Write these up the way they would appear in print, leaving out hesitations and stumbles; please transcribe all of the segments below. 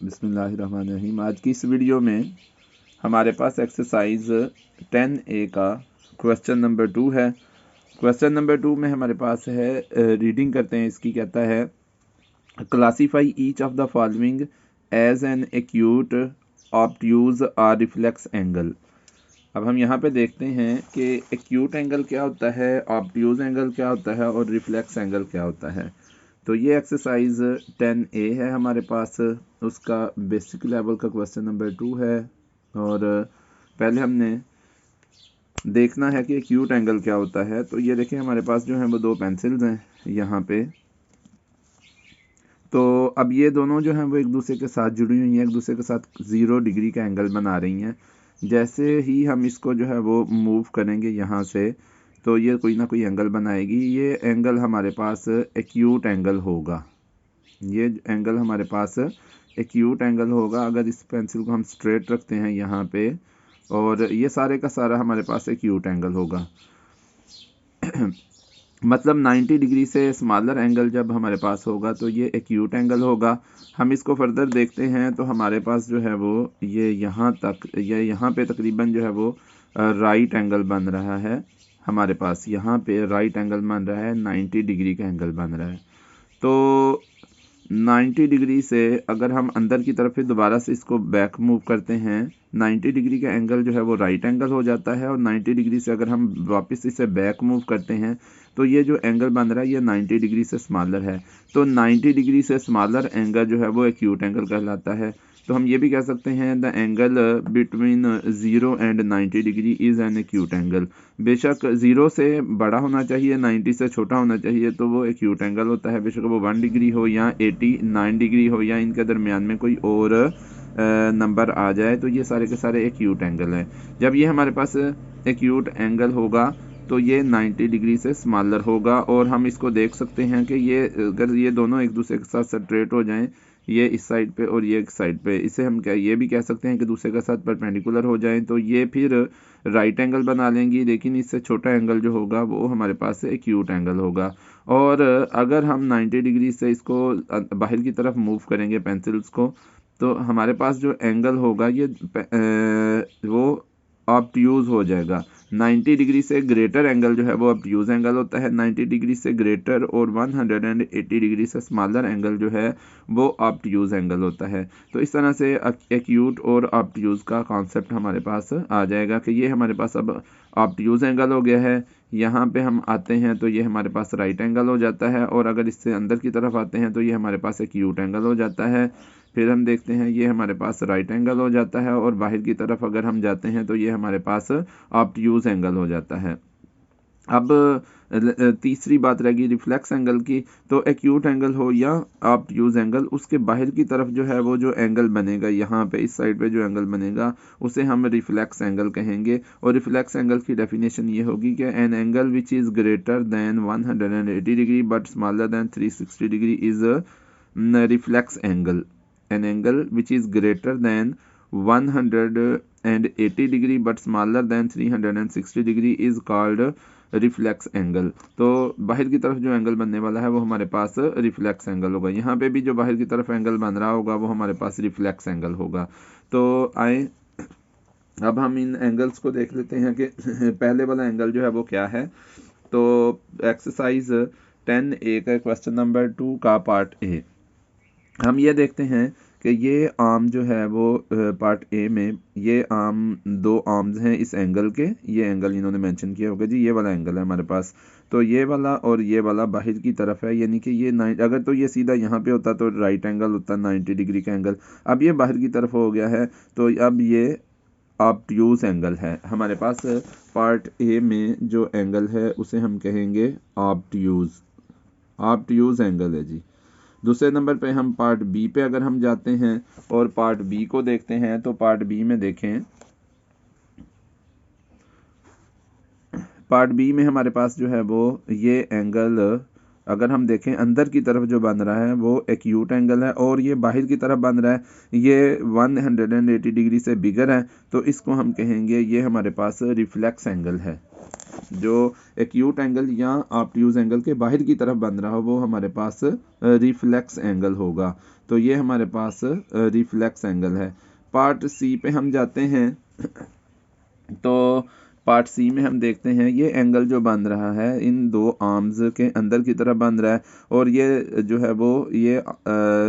बिस्मिल्लाहिर्रहमानिर्रहीम। आज की इस वीडियो में हमारे पास एक्सरसाइज 10A का क्वेश्चन नंबर 2 है। क्वेश्चन नंबर 2 में हमारे पास है, रीडिंग करते हैं इसकी। कहता है classify each of the following as an acute, obtuse और रिफ्लेक्स एंगल। अब हम यहाँ पे देखते हैं कि एक्यूट एंगल क्या होता है, ऑब्ट्यूज एंगल क्या होता है और रिफ्लेक्स एंगल क्या होता है। तो ये एक्सरसाइज 10A है हमारे पास, उसका बेसिक लेवल का क्वेश्चन नंबर 2 है। और पहले हमने देखना है कि एक्यूट एंगल क्या होता है। तो ये देखिए हमारे पास जो है वो दो पेंसिल्स हैं यहाँ पे। तो अब ये दोनों जो हैं वो एक दूसरे के साथ जुड़ी हुई हैं, एक दूसरे के साथ 0 डिग्री का एंगल बना रही हैं। जैसे ही हम इसको जो है वो मूव करेंगे यहाँ से, तो ये कोई ना कोई एंगल बनाएगी। ये एंगल हमारे पास एक्यूट एंगल होगा। ये एंगल हमारे पास एक्यूट एंगल होगा अगर इस पेंसिल को हम स्ट्रेट रखते हैं यहाँ पे, और ये सारे का सारा हमारे पास एक्यूट एंगल होगा। मतलब 90 डिग्री से स्मॉलर एंगल जब हमारे पास होगा तो ये एक्यूट एंगल होगा। हम इसको फर्दर देखते हैं तो हमारे पास जो है वो ये यहाँ तक, ये यहाँ पे तकरीबन जो है वो राइट एंगल बन रहा है। हमारे पास यहाँ पे राइट एंगल बन रहा है, 90 डिग्री का एंगल बन रहा है। तो 90 डिग्री से अगर हम अंदर की तरफ फिर दोबारा से इसको बैक मूव करते हैं, 90 डिग्री का एंगल जो है वो राइट एंगल हो जाता है। और 90 डिग्री से अगर हम वापस इसे बैक मूव करते हैं तो ये जो एंगल बन रहा है ये 90 डिग्री से स्मॉलर है। तो 90 डिग्री से स्मॉलर एंगल जो है वो एक्यूट एंगल कहलाता है। तो हम ये भी कह सकते हैं the angle between 0 and 90 degree is an acute angle. बेशक 0 से बड़ा होना चाहिए, 90 से छोटा होना चाहिए, तो वो एक्यूट एंगल होता है। बेशक वो 1 डिग्री हो या 89 डिग्री हो या इनके दरमियान में कोई और नंबर आ जाए, तो ये सारे के सारे एक्यूट एंगल हैं। जब ये हमारे पास एक्यूट एंगल होगा तो ये 90 डिग्री से स्मॉलर होगा। और हम इसको देख सकते हैं कि ये अगर ये दोनों एक दूसरे के साथ स्ट्रेट हो जाएं, ये इस साइड पे और ये एक साइड पे, इसे हम क्या ये भी कह सकते हैं कि दूसरे के साथ परपेंडिकुलर हो जाएं, तो ये फिर राइट एंगल बना लेंगी। लेकिन इससे छोटा एंगल जो होगा वो हमारे पास एक्यूट एंगल होगा। और अगर हम 90 डिग्री से इसको बाहर की तरफ मूव करेंगे पेंसिल्स को, तो हमारे पास जो एंगल होगा ये वो ऑब्ट्यूज हो जाएगा। 90 डिग्री से ग्रेटर एंगल जो है वो ऑब्ट्यूज एंगल होता है। 90 डिग्री से ग्रेटर और 180 डिग्री से स्मॉलर एंगल जो है वो ऑब्ट्यूज एंगल होता है। तो इस तरह से एक्यूट और ऑब्ट्यूज का कॉन्सेप्ट हमारे पास आ जाएगा कि ये हमारे पास अब ऑब्ट्यूज एंगल हो गया है। यहाँ पे हम आते हैं तो ये हमारे पास राइट एंगल हो जाता है, और अगर इससे अंदर की तरफ आते हैं तो ये हमारे पास एक्यूट एंगल हो जाता है। फिर हम देखते हैं ये हमारे पास राइट एंगल हो जाता है, और बाहर की तरफ अगर हम जाते हैं तो ये हमारे पास ऑब्ट्यूज एंगल हो जाता है। अब तीसरी बात रहेगी रिफ्लेक्स एंगल की। तो एक्यूट एंगल हो या ऑब्ट्यूज एंगल, उसके बाहर की तरफ जो है वो जो एंगल बनेगा, यहाँ पे इस साइड पे जो एंगल बनेगा उसे हम रिफ्लेक्स एंगल कहेंगे। और रिफ्लेक्स एंगल की डेफिनेशन ये होगी कि an angle which is greater than 180 degree but smaller than 360 degree is reflex angle. An angle which is greater than 180 degree but smaller than 360 degree is called reflex angle. तो बाहर की तरफ जो angle बनने वाला है वो हमारे पास रिफ्लेक्स एंगल होगा। यहाँ पे भी जो बाहर की तरफ एंगल बन रहा होगा वो हमारे पास रिफ्लेक्स एंगल होगा। तो आए अब हम इन एंगल्स को देख लेते हैं कि पहले वाला एंगल जो है वो क्या है। तो एक्सरसाइज 10A का क्वेश्चन नंबर 2 का पार्ट ए, हम ये देखते हैं कि ये आर्म जो है वो पार्ट ए में ये आर्म, दो आर्म्स हैं इस एंगल के। ये एंगल इन्होंने मेंशन किया होगा जी, ये वाला एंगल है हमारे पास। तो ये वाला और ये वाला बाहर की तरफ है, यानी कि ये अगर तो ये सीधा यहाँ पे होता तो राइट एंगल होता 90 डिग्री का एंगल। अब ये बाहर की तरफ हो गया है तो अब ये ऑब्ट्यूज एंगल है हमारे पास। पार्ट ए में जो एंगल है उसे हम कहेंगे ऑब्ट्यूज, ऑब्ट्यूज एंगल है जी। दूसरे नंबर पे हम पार्ट बी पे अगर हम जाते हैं और पार्ट बी को देखते हैं, तो पार्ट बी में देखें, पार्ट बी में हमारे पास जो है वो ये एंगल अगर हम देखें अंदर की तरफ जो बन रहा है वो एक्यूट एंगल है, और ये बाहर की तरफ बन रहा है ये 180 डिग्री से बिगर है, तो इसको हम कहेंगे ये हमारे पास रिफ्लेक्स एंगल है। जो एक्यूट एंगल या ऑब्ट्यूज एंगल के बाहर की तरफ बन रहा हो वो हमारे पास रिफ्लेक्स एंगल होगा। तो ये हमारे पास रिफ्लेक्स एंगल है। पार्ट सी पे हम जाते हैं तो पार्ट सी में हम देखते हैं ये एंगल जो बन रहा है इन दो आर्म्स के अंदर की तरफ बन रहा है, और ये जो है वो ये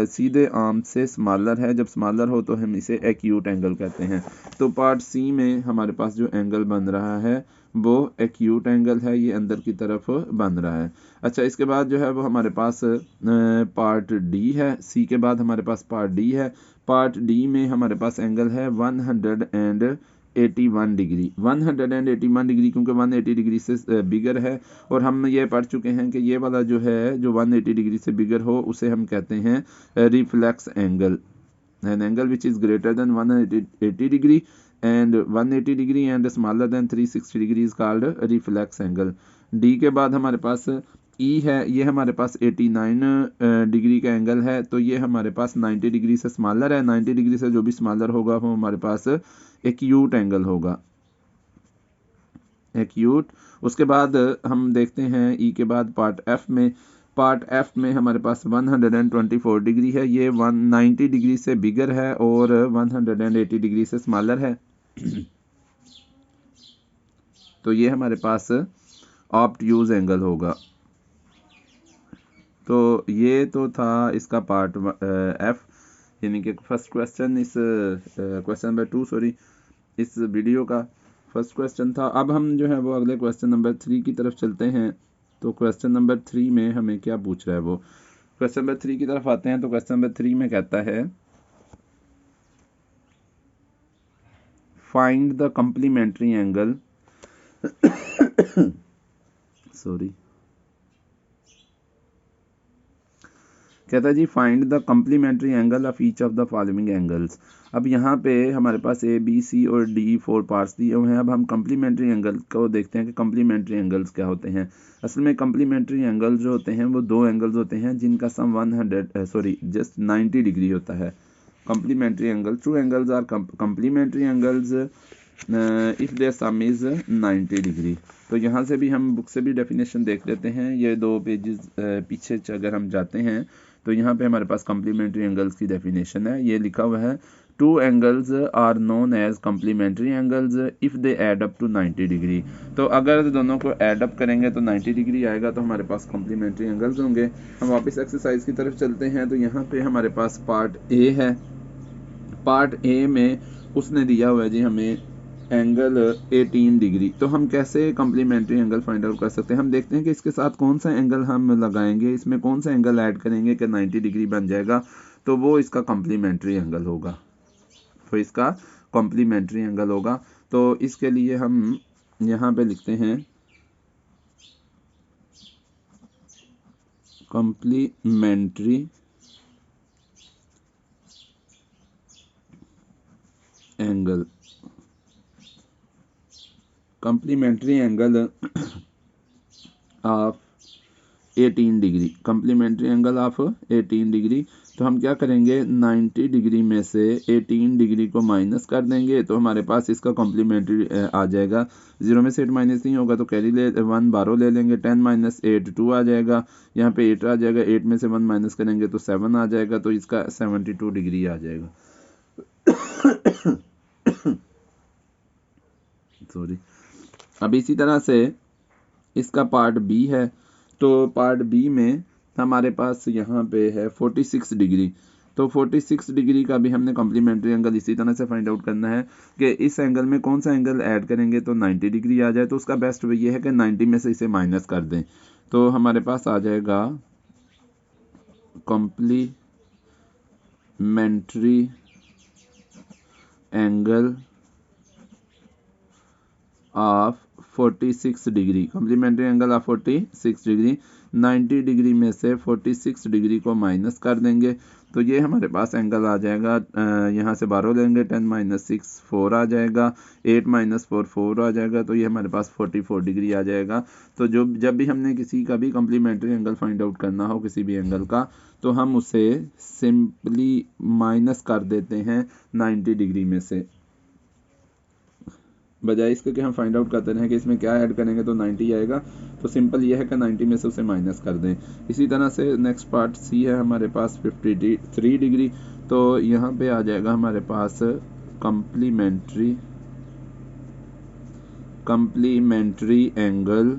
सीधे आर्म से स्मॉलर है। जब स्मॉलर हो तो हम इसे एक्यूट एंगल कहते हैं। तो पार्ट सी में हमारे पास जो एंगल बन रहा है वो एक्यूट एंगल है, ये अंदर की तरफ बन रहा है। अच्छा, इसके बाद जो है वो हमारे पास पार्ट डी है। सी के बाद हमारे पास पार्ट डी है। पार्ट डी में हमारे पास एंगल है 181 डिग्री। 181 डिग्री क्योंकि 180 डिग्री से बिगर है, और हम ये पढ़ चुके हैं कि ये वाला जो है जो 180 डिग्री से बिगर हो उसे हम कहते हैं reflex angle. An angle which is greater than 180 degree and 180 degree and smaller than 360 degree is called reflex angle। D के बाद हमारे पास E है, ये हमारे पास 89 डिग्री का एंगल है, तो ये हमारे पास 90 डिग्री से स्मॉलर है। 90 डिग्री से जो भी स्मॉलर होगा वो हमारे पास एक्यूट एंगल होगा, एक्यूट। उसके बाद हम देखते हैं E के बाद पार्ट F में। पार्ट F में हमारे पास 124 डिग्री है, ये 190 डिग्री से बिगर है और 180 डिग्री से स्मॉलर है। तो ये हमारे पास ऑब्ट्यूज एंगल होगा। तो ये तो था इसका पार्ट F, यानी कि फर्स्ट क्वेश्चन इस क्वेश्चन नंबर 2 सॉरी इस वीडियो का फर्स्ट क्वेश्चन था। अब हम जो है वो अगले क्वेश्चन नंबर 3 की तरफ चलते हैं। तो क्वेश्चन नंबर 3 में हमें क्या पूछ रहा है वो, क्वेश्चन नंबर 3 की तरफ आते हैं। तो क्वेश्चन नंबर 3 में कहता है find the complementary angle sorry कहता है जी find the complementary angle of each of the following angles. अब यहाँ पे हमारे पास ए बी सी और डी 4 पार्ट्स दिए हुए हैं। अब हम कम्प्लीमेंट्री एंगल को देखते हैं कि कम्प्लीमेंट्री एंगल्स क्या होते हैं। असल में कम्प्लीमेंट्री एंगल जो होते हैं वो दो एंगल्स होते हैं जिनका सम जस्ट 90 डिग्री होता है। Complementary angle, two angles are complementary angles if their sum is 90 degree. तो यहाँ से भी हम बुक से भी डेफिनेशन देख लेते हैं। ये 2 पेजेस पीछे अगर हम जाते हैं तो यहाँ पे हमारे पास कम्प्लीमेंट्री एंगल्स की डेफिनेशन है। ये लिखा हुआ है two angles are known as complementary angles if they add up to 90 degree. तो अगर दोनों को एड अप करेंगे तो 90 डिग्री आएगा, तो हमारे पास कम्प्लीमेंट्री एंगल्स होंगे। हम वापस एक्सरसाइज की तरफ चलते हैं। तो यहाँ पे हमारे पास पार्ट ए है। पार्ट ए में उसने दिया हुआ है जी हमें एंगल 18 डिग्री। तो हम कैसे कम्प्लीमेंट्री एंगल फाइंड आउट कर सकते हैं। हम देखते हैं कि इसके साथ कौन सा एंगल हम लगाएंगे, इसमें कौन सा एंगल ऐड करेंगे कि 90 डिग्री बन जाएगा, तो वो इसका कम्प्लीमेंट्री एंगल होगा। तो इसका कम्प्लीमेंट्री एंगल होगा। तो इसके लिए हम यहाँ पे लिखते हैं complementary angle, complementary angle of 18 degree, complementary angle of 18 degree. तो हम क्या करेंगे 90 डिग्री में से 18 डिग्री को माइनस कर देंगे, तो हमारे पास इसका कम्प्लीमेंट्री आ जाएगा। 0 में से 8 माइनस नहीं होगा तो कैरी 1 बारो ले लेंगे। 10 माइनस 8 2 आ जाएगा, यहाँ पे 8 आ जाएगा। 8 में से 1 माइनस करेंगे तो 7 आ जाएगा, तो इसका 72 डिग्री आ जाएगा। सॉरी। अब इसी तरह से इसका पार्ट बी है। तो पार्ट बी में हमारे पास यहाँ पे है 46 डिग्री। तो 46 डिग्री का भी हमने कम्प्लीमेंट्री एंगल इसी तरह से फाइंड आउट करना है कि इस एंगल में कौन सा एंगल ऐड करेंगे तो 90 डिग्री आ जाए। तो उसका बेस्ट वे ये है कि 90 में से इसे माइनस कर दें। तो हमारे पास आ जाएगा complementary angle of 46 degree, complementary angle of 46 degree. 90 degree में से 46 डिग्री को माइनस कर देंगे तो ये हमारे पास एंगल आ जाएगा, यहाँ से 12 लेंगे, 10 - 6 4 आ जाएगा, 8 - 4 4 आ जाएगा, तो ये हमारे पास 44 डिग्री आ जाएगा। तो जब भी हमने किसी का भी कम्प्लीमेंट्री एंगल फाइंड आउट करना हो किसी भी एंगल का, तो हम उसे सिंपली माइनस कर देते हैं 90 डिग्री में से, बजाय इसके कि हम फाइंड आउट करते हैं कि इसमें क्या ऐड करेंगे तो 90 आएगा। तो सिंपल ये है कि 90 में से उसे माइनस कर दें। इसी तरह से नेक्स्ट पार्ट सी है हमारे पास 53 डिग्री, तो यहाँ पे आ जाएगा हमारे पास complementary angle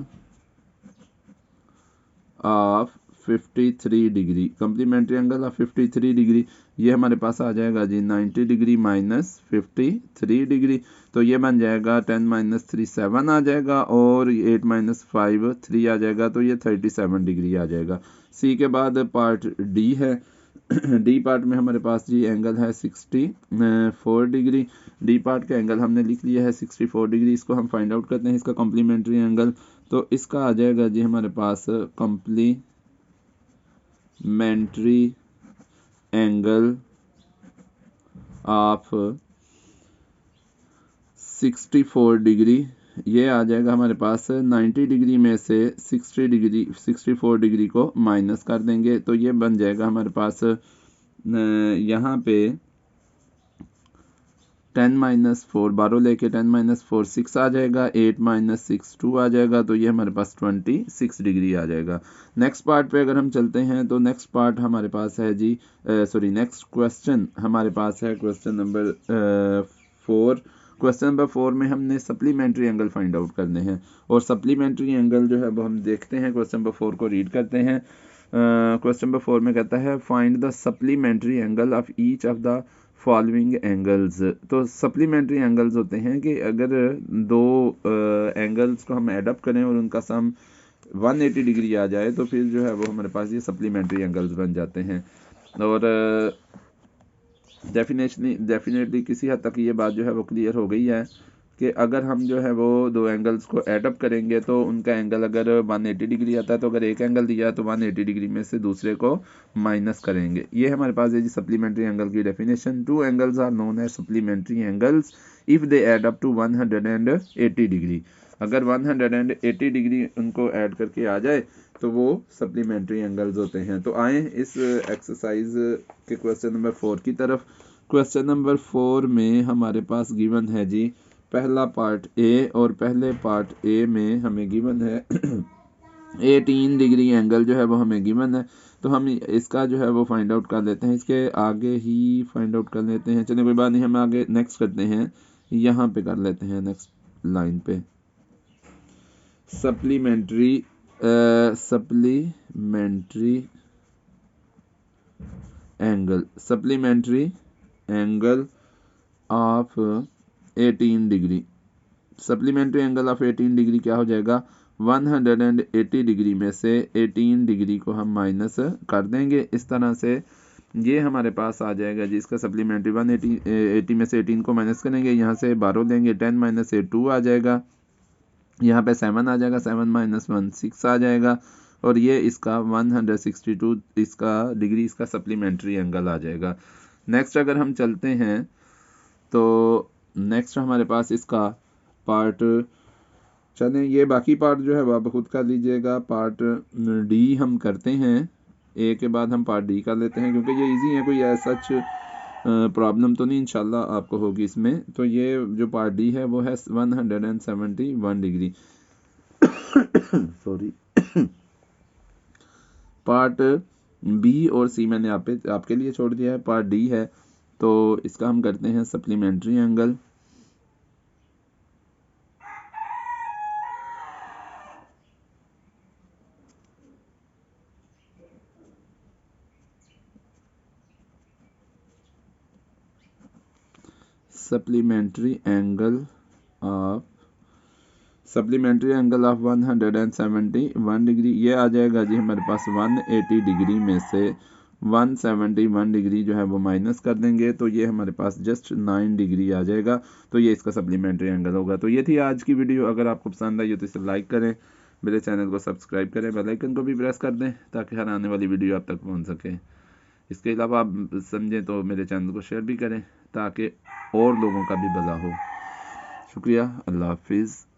of 53 degree, complementary angle of 53 degree, ये हमारे पास आ जाएगा जी 90 डिग्री माइनस 53 डिग्री। तो ये बन जाएगा 10 - 3 7 आ जाएगा, और 8 - 5 3 आ जाएगा, तो ये 37 डिग्री आ जाएगा। सी के बाद पार्ट डी है। डी पार्ट में हमारे पास जी एंगल है 64 डिग्री। डी पार्ट का एंगल हमने लिख लिया है 64 डिग्री। इसको हम फाइंड आउट करते हैं इसका कॉम्प्लीमेंट्री एंगल। तो इसका आ जाएगा जी हमारे पास कॉम्प्लीमेंट्री एंगल ऑफ 64 डिग्री, ये आ जाएगा हमारे पास 90 डिग्री में से 64 डिग्री को माइनस कर देंगे, तो ये बन जाएगा हमारे पास यहाँ पे 10 - 4 12 लेके 10 - 4 6 आ जाएगा, 8 - 6 2 आ जाएगा, तो ये हमारे पास 26 डिग्री आ जाएगा। नेक्स्ट पार्ट पे अगर हम चलते हैं तो नेक्स्ट पार्ट हमारे पास है जी नेक्स्ट क्वेश्चन हमारे पास है क्वेश्चन नंबर 4। क्वेश्चन नंबर 4 में हमने सप्लीमेंट्री एंगल फाइंड आउट करने हैं, और सप्लीमेंट्री एंगल जो है वो हम देखते हैं। क्वेश्चन नंबर 4 को रीड करते हैं। क्वेश्चन नंबर 4 में कहता है find the supplementary angle of each of the following angles. तो सप्लीमेंट्री एंगल्स होते हैं कि अगर दो एंगल्स को हम एडअप करें और उनका सम 180 डिग्री आ जाए, तो फिर जो है वो हमारे पास ये सप्लीमेंट्री एंगल्स बन जाते हैं। और डेफिनेटली किसी हद तक ये बात जो है वो क्लियर हो गई है कि अगर हम जो है वो दो एंगल्स को एडअप करेंगे तो उनका एंगल अगर 180 डिग्री आता है, तो अगर एक एंगल दिया तो 180 डिग्री में से दूसरे को माइनस करेंगे। ये हमारे पास है जी सप्लीमेंट्री एंगल की definition. Two angles are known as supplementary angles if they add up to 180 degree. अगर 180 डिग्री उनको ऐड करके आ जाए तो वो सप्लीमेंट्री एंगल्स होते हैं। तो आए इस एक्सरसाइज के क्वेश्चन नंबर 4 की तरफ। क्वेश्चन नंबर 4 में हमारे पास गिवन है जी पहला पार्ट ए, और पहले पार्ट ए में हमें गिवन है 18 डिग्री एंगल जो है वो हमें गिवन है। तो हम इसका जो है वो फाइंड आउट कर लेते हैं, इसके आगे ही फाइंड आउट कर लेते हैं। चलिए कोई बात नहीं, हम आगे नेक्स्ट करते हैं, यहाँ पे कर लेते हैं नेक्स्ट लाइन पे supplementary angle of 18 degree. Supplementary angle of 18 degree क्या हो जाएगा, 180 डिग्री में से 18 डिग्री को हम माइनस कर देंगे। इस तरह से ये हमारे पास आ जाएगा जिसका सप्लीमेंट्री 180 में से 18 को माइनस करेंगे, यहाँ से 12 लेंगे, 10 - 8 2 आ जाएगा, यहाँ पे 7 आ जाएगा, 7 - 1 6 आ जाएगा, और ये इसका 162 इसका डिग्री इसका सप्लीमेंट्री एंगल आ जाएगा। नेक्स्ट अगर हम चलते हैं तो नेक्स्ट हमारे पास इसका पार्ट, चलें ये बाकी पार्ट जो है वो आप खुद कर लीजिएगा। पार्ट डी हम करते हैं, ए के बाद हम पार्ट डी कर लेते हैं, क्योंकि ये इजी है, कोई ऐसा प्रॉब्लम तो नहीं इंशाल्लाह आपको होगी इसमें। तो ये जो पार्ट डी है वो है 171 डिग्री सॉरी पार्ट बी और सी मैंने आपके लिए छोड़ दिया है। पार्ट डी है, तो इसका हम करते हैं supplementary angle. Supplementary angle of 171 degree, ये आ जाएगा जी हमारे पास 180 डिग्री में से 171 डिग्री जो है वो माइनस कर देंगे, तो ये हमारे पास जस्ट 9 डिग्री आ जाएगा। तो ये इसका सप्लीमेंट्री एंगल होगा। तो ये थी आज की वीडियो। अगर आपको पसंद आई हो तो इसे लाइक करें, मेरे चैनल को सब्सक्राइब करें, बेल आइकन को भी प्रेस कर दें ताकि हर आने वाली वीडियो आप तक पहुँच सके। इसके अलावा आप समझें तो मेरे चैनल को शेयर भी करें ताकि और लोगों का भी भला हो। शुक्रिया, अल्लाह हाफिज़।